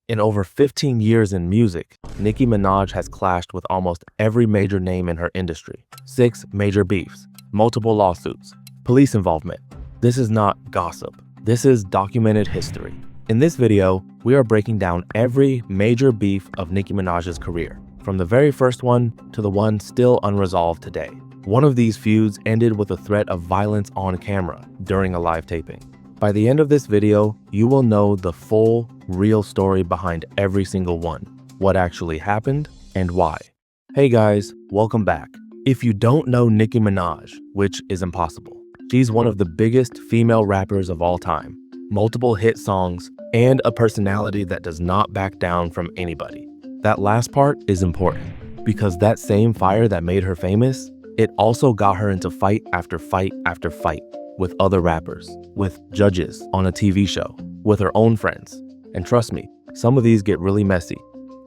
In over 15 years in music, Nicki Minaj has clashed with almost every major name in her industry. 6 major beefs, multiple lawsuits, police involvement. This is not gossip. This is documented history. In this video, we are breaking down every major beef of Nicki Minaj's career, from the very first one to the one still unresolved today. One of these feuds ended with a threat of violence on camera during a live taping. By the end of this video, you will know the full, real story behind every single one, what actually happened, and why. Hey guys, welcome back. If you don't know Nicki Minaj, which is impossible, she's one of the biggest female rappers of all time, multiple hit songs, and a personality that does not back down from anybody. That last part is important, because that same fire that made her famous, it also got her into fight after fight after fight with other rappers, with judges on a TV show, with her own friends. And trust me, some of these get really messy.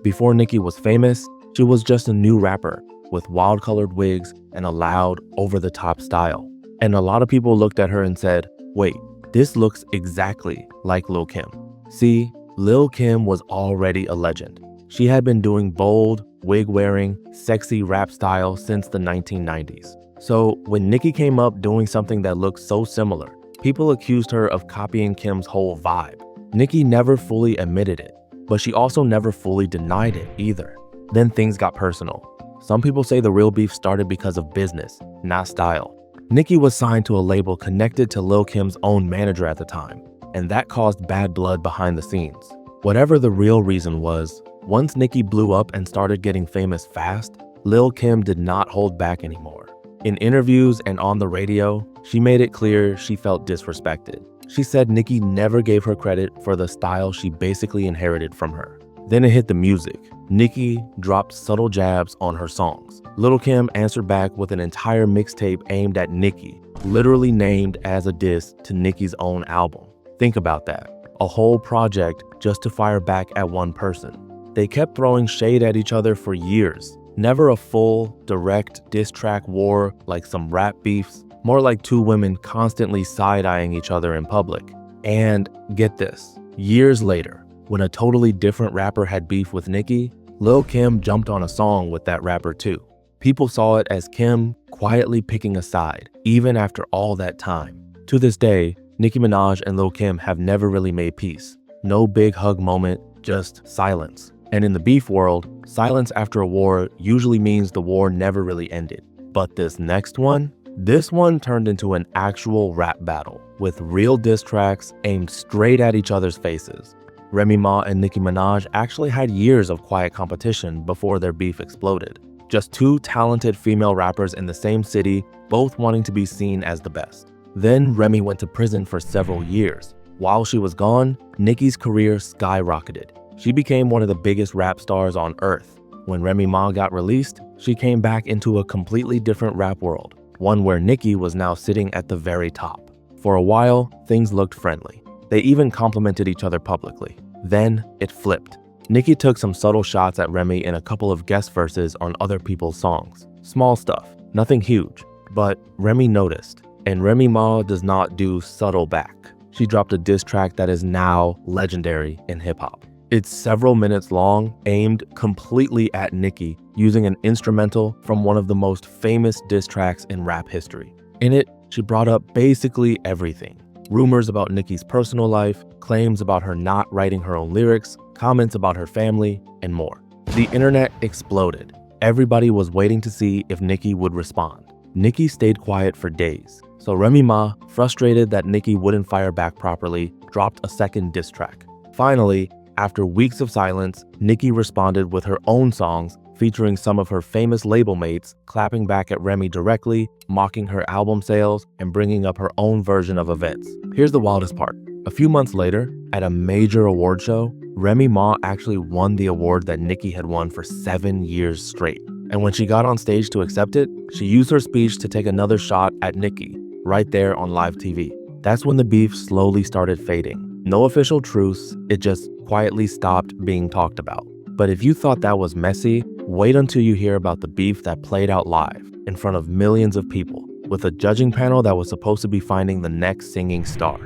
Before Nicki was famous, she was just a new rapper with wild colored wigs and a loud, over-the-top style. And a lot of people looked at her and said, wait, this looks exactly like Lil' Kim. See, Lil' Kim was already a legend. She had been doing bold, wig-wearing, sexy rap style since the 1990s. So when Nicki came up doing something that looked so similar, people accused her of copying Kim's whole vibe. Nicki never fully admitted it, but she also never fully denied it either. Then things got personal. Some people say the real beef started because of business, not style. Nicki was signed to a label connected to Lil' Kim's own manager at the time, and that caused bad blood behind the scenes. Whatever the real reason was, once Nicki blew up and started getting famous fast, Lil' Kim did not hold back anymore. In interviews and on the radio, she made it clear she felt disrespected. She said Nicki never gave her credit for the style she basically inherited from her. Then it hit the music. Nicki dropped subtle jabs on her songs. Lil' Kim answered back with an entire mixtape aimed at Nicki, literally named as a diss to Nicki's own album. Think about that. A whole project just to fire back at one person. They kept throwing shade at each other for years. Never a full, direct diss track war like some rap beefs, more like two women constantly side-eyeing each other in public. And get this, years later, when a totally different rapper had beef with Nicki, Lil' Kim jumped on a song with that rapper too. People saw it as Kim quietly picking a side, even after all that time. To this day, Nicki Minaj and Lil' Kim have never really made peace. No big hug moment, just silence. And in the beef world, silence after a war usually means the war never really ended. But this next one? This one turned into an actual rap battle, with real diss tracks aimed straight at each other's faces. Remy Ma and Nicki Minaj actually had years of quiet competition before their beef exploded. Just two talented female rappers in the same city, both wanting to be seen as the best. Then Remy went to prison for several years. While she was gone, Nicki's career skyrocketed. She became one of the biggest rap stars on earth. When Remy Ma got released, she came back into a completely different rap world, one where Nicki was now sitting at the very top. For a while, things looked friendly. They even complimented each other publicly. Then it flipped. Nicki took some subtle shots at Remy in a couple of guest verses on other people's songs. Small stuff, nothing huge. But Remy noticed, and Remy Ma does not do subtle back. She dropped a diss track that is now legendary in hip-hop. It's several minutes long, aimed completely at Nicki, using an instrumental from one of the most famous diss tracks in rap history. In it, she brought up basically everything. Rumors about Nicki's personal life, claims about her not writing her own lyrics, comments about her family, and more. The internet exploded. Everybody was waiting to see if Nicki would respond. Nicki stayed quiet for days, so Remy Ma, frustrated that Nicki wouldn't fire back properly, dropped a second diss track. Finally, after weeks of silence, Nicki responded with her own songs, featuring some of her famous label mates, clapping back at Remy directly, mocking her album sales, and bringing up her own version of events. Here's the wildest part. A few months later, at a major award show, Remy Ma actually won the award that Nicki had won for 7 years straight. And when she got on stage to accept it, she used her speech to take another shot at Nicki, right there on live TV. That's when the beef slowly started fading. No official truce, it just quietly stopped being talked about. But if you thought that was messy, wait until you hear about the beef that played out live in front of millions of people, with a judging panel that was supposed to be finding the next singing star.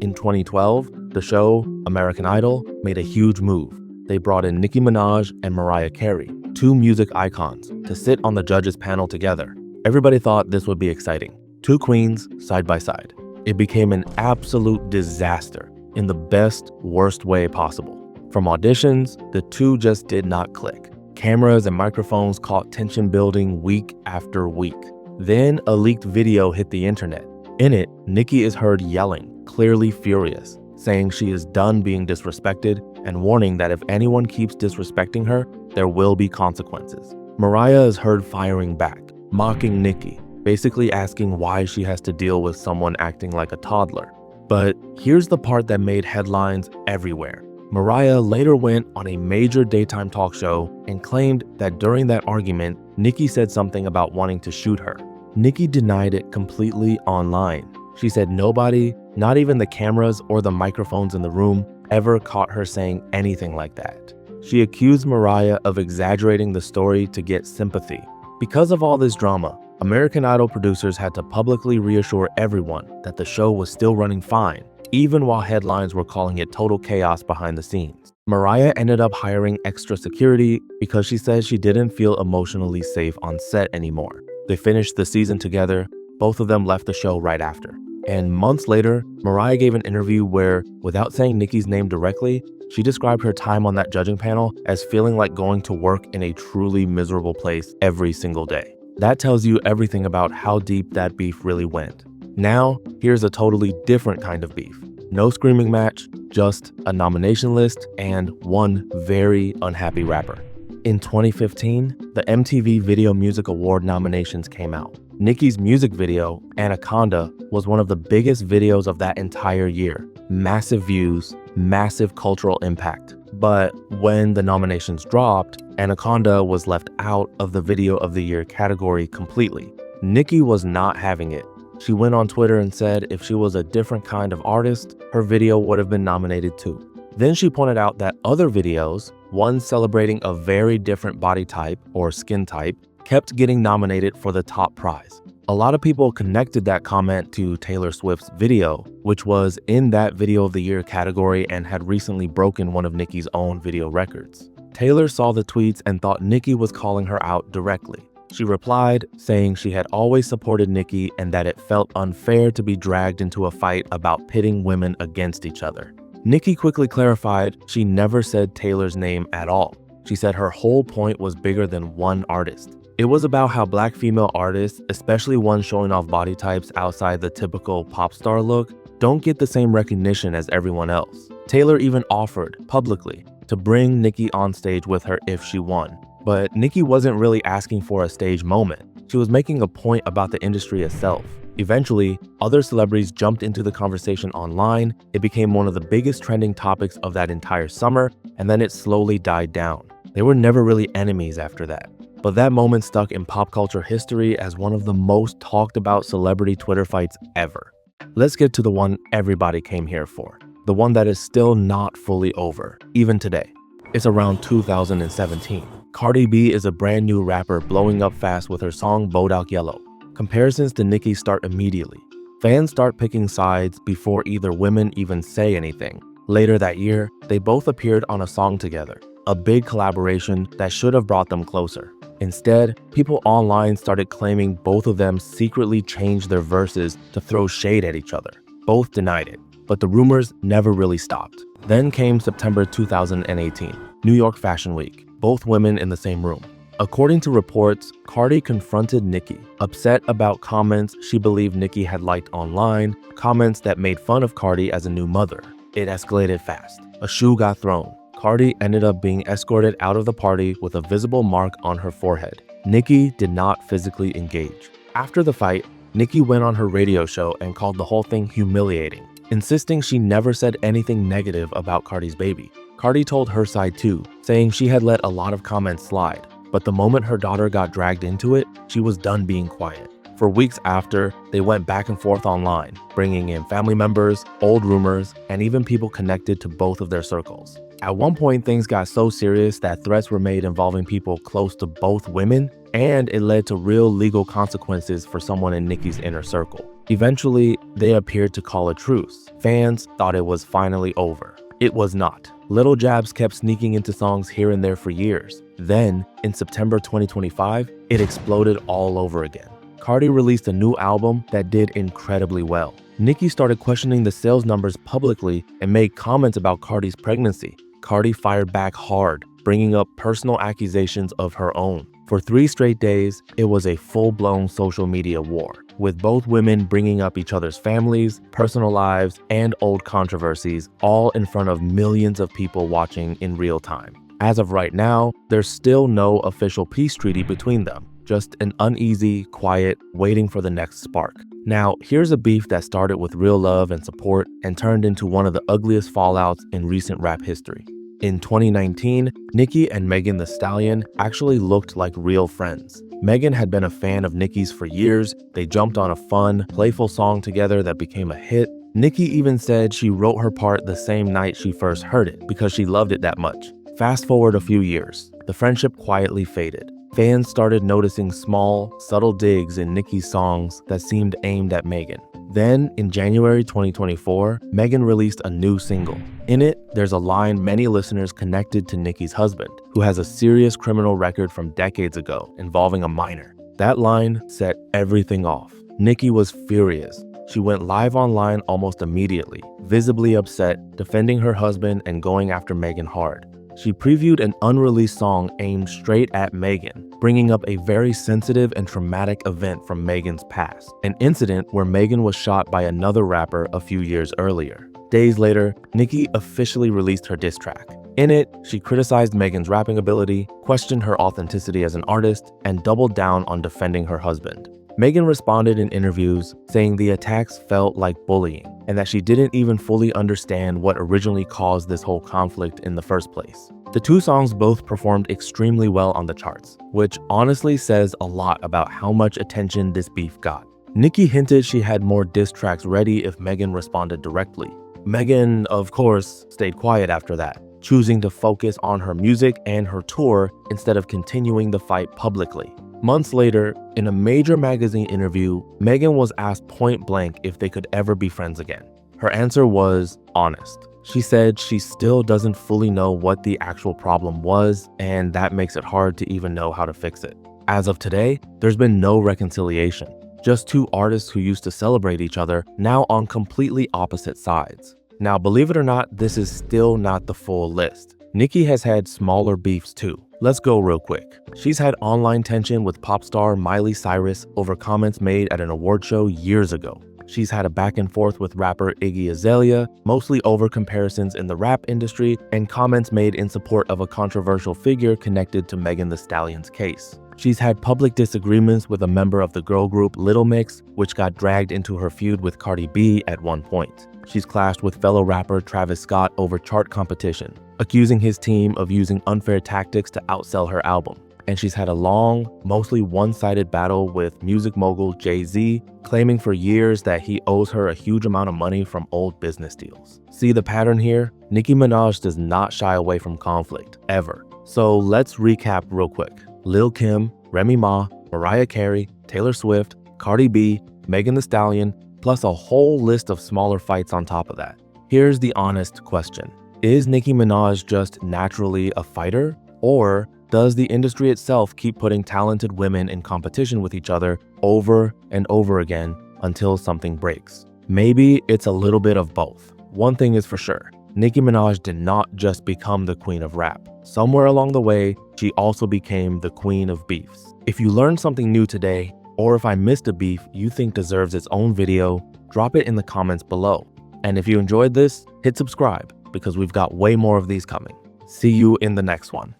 In 2012, the show American Idol made a huge move. they brought in Nicki Minaj and Mariah Carey, two music icons, to sit on the judges' panel together. Everybody thought this would be exciting. Two queens side by side. It became an absolute disaster in the best, worst way possible. From auditions, the two just did not click. Cameras and microphones caught tension building week after week. Then a leaked video hit the internet. In it, Nicki is heard yelling, clearly furious, saying she is done being disrespected and warning that if anyone keeps disrespecting her, there will be consequences. Mariah is heard firing back, mocking Nicki, basically asking why she has to deal with someone acting like a toddler. But here's the part that made headlines everywhere. Mariah later went on a major daytime talk show and claimed that during that argument, Nicki said something about wanting to shoot her. Nicki denied it completely online. She said nobody, not even the cameras or the microphones in the room, ever caught her saying anything like that. She accused Mariah of exaggerating the story to get sympathy. Because of all this drama, American Idol producers had to publicly reassure everyone that the show was still running fine, even while headlines were calling it total chaos behind the scenes. Mariah ended up hiring extra security because she said she didn't feel emotionally safe on set anymore. They finished the season together. Both of them left the show right after. And months later, Mariah gave an interview where, without saying Nicki's name directly, she described her time on that judging panel as feeling like going to work in a truly miserable place every single day. That tells you everything about how deep that beef really went. Now, here's a totally different kind of beef. No screaming match, just a nomination list and one very unhappy rapper. In 2015, the MTV Video Music Award nominations came out. Nicki's music video, Anaconda, was one of the biggest videos of that entire year. Massive views, massive cultural impact. But when the nominations dropped, Anaconda was left out of the Video of the Year category completely. Nicki was not having it. She went on Twitter and said if she was a different kind of artist, her video would have been nominated too. Then she pointed out that other videos, one celebrating a very different body type or skin type, kept getting nominated for the top prize. A lot of people connected that comment to Taylor Swift's video, which was in that Video of the Year category and had recently broken one of Nicki's own video records. Taylor saw the tweets and thought Nicki was calling her out directly. She replied, saying she had always supported Nicki and that it felt unfair to be dragged into a fight about pitting women against each other. Nicki quickly clarified she never said Taylor's name at all. She said her whole point was bigger than one artist. It was about how Black female artists, especially ones showing off body types outside the typical pop star look, don't get the same recognition as everyone else. Taylor even offered, publicly, to bring Nicki on stage with her if she won. But Nicki wasn't really asking for a stage moment. She was making a point about the industry itself. Eventually, other celebrities jumped into the conversation online. It became one of the biggest trending topics of that entire summer, and then it slowly died down. They were never really enemies after that. But that moment stuck in pop culture history as one of the most talked about celebrity Twitter fights ever. Let's get to the one everybody came here for. The one that is still not fully over, even today. It's around 2017. Cardi B is a brand new rapper blowing up fast with her song Bodak Yellow. Comparisons to Nicki start immediately. Fans start picking sides before either women even say anything. Later that year, they both appeared on a song together, a big collaboration that should have brought them closer. Instead, people online started claiming both of them secretly changed their verses to throw shade at each other. Both denied it, but the rumors never really stopped. Then came September 2018, New York Fashion Week, both women in the same room. According to reports, Cardi confronted Nicki, upset about comments she believed Nicki had liked online, comments that made fun of Cardi as a new mother. It escalated fast. A shoe got thrown. Cardi ended up being escorted out of the party with a visible mark on her forehead. Nicki did not physically engage. After the fight, Nicki went on her radio show and called the whole thing humiliating, insisting she never said anything negative about Cardi's baby. Cardi told her side too, saying she had let a lot of comments slide, but the moment her daughter got dragged into it, she was done being quiet. For weeks after, they went back and forth online, bringing in family members, old rumors, and even people connected to both of their circles. At one point, things got so serious that threats were made involving people close to both women, and it led to real legal consequences for someone in Nicki's inner circle. Eventually, they appeared to call a truce. Fans thought it was finally over. It was not. Little jabs kept sneaking into songs here and there for years. Then, in September 2025, it exploded all over again. Cardi released a new album that did incredibly well. Nicki started questioning the sales numbers publicly and made comments about Cardi's pregnancy. Cardi fired back hard, bringing up personal accusations of her own. For 3 straight days, it was a full-blown social media war, with both women bringing up each other's families, personal lives, and old controversies, all in front of millions of people watching in real time. As of right now, there's still no official peace treaty between them, just an uneasy, quiet, waiting for the next spark. Now, here's a beef that started with real love and support and turned into one of the ugliest fallouts in recent rap history. In 2019, Nicki and Megan Thee Stallion actually looked like real friends. Megan had been a fan of Nicki's for years. They jumped on a fun, playful song together that became a hit. Nicki even said she wrote her part the same night she first heard it because she loved it that much. Fast forward a few years, the friendship quietly faded. Fans started noticing small, subtle digs in Nicki's songs that seemed aimed at Megan. Then, in January 2024, Megan released a new single. In it, there's a line many listeners connected to Nicki's husband, who has a serious criminal record from decades ago involving a minor. That line set everything off. Nicki was furious. She went live online almost immediately, visibly upset, defending her husband and going after Megan hard. She previewed an unreleased song aimed straight at Megan, bringing up a very sensitive and traumatic event from Megan's past, an incident where Megan was shot by another rapper a few years earlier. Days later, Nicki officially released her diss track. In it, she criticized Megan's rapping ability, questioned her authenticity as an artist, and doubled down on defending her husband. Megan responded in interviews, saying the attacks felt like bullying, and that she didn't even fully understand what originally caused this whole conflict in the first place. The two songs both performed extremely well on the charts, which honestly says a lot about how much attention this beef got. Nicki hinted she had more diss tracks ready if Megan responded directly. Megan, of course, stayed quiet after that, choosing to focus on her music and her tour instead of continuing the fight publicly. Months later, in a major magazine interview, Megan was asked point blank if they could ever be friends again. Her answer was honest. She said she still doesn't fully know what the actual problem was, and that makes it hard to even know how to fix it. As of today, there's been no reconciliation. Just two artists who used to celebrate each other, now on completely opposite sides. Now, believe it or not, this is still not the full list. Nicki has had smaller beefs too. Let's go real quick. She's had online tension with pop star Miley Cyrus over comments made at an award show years ago. She's had a back and forth with rapper Iggy Azalea, mostly over comparisons in the rap industry and comments made in support of a controversial figure connected to Megan Thee Stallion's case. She's had public disagreements with a member of the girl group Little Mix, which got dragged into her feud with Cardi B at one point. She's clashed with fellow rapper Travis Scott over chart competition, accusing his team of using unfair tactics to outsell her album. And she's had a long, mostly one-sided battle with music mogul Jay-Z, claiming for years that he owes her a huge amount of money from old business deals. See the pattern here? Nicki Minaj does not shy away from conflict, ever. So let's recap real quick. Lil' Kim, Remy Ma, Mariah Carey, Taylor Swift, Cardi B, Megan Thee Stallion, plus a whole list of smaller fights on top of that. Here's the honest question. Is Nicki Minaj just naturally a fighter? Or does the industry itself keep putting talented women in competition with each other over and over again until something breaks? Maybe it's a little bit of both. One thing is for sure, Nicki Minaj did not just become the queen of rap. Somewhere along the way, she also became the queen of beefs. If you learned something new today, or if I missed a beef you think deserves its own video, drop it in the comments below. And if you enjoyed this, hit subscribe because we've got way more of these coming. See you in the next one.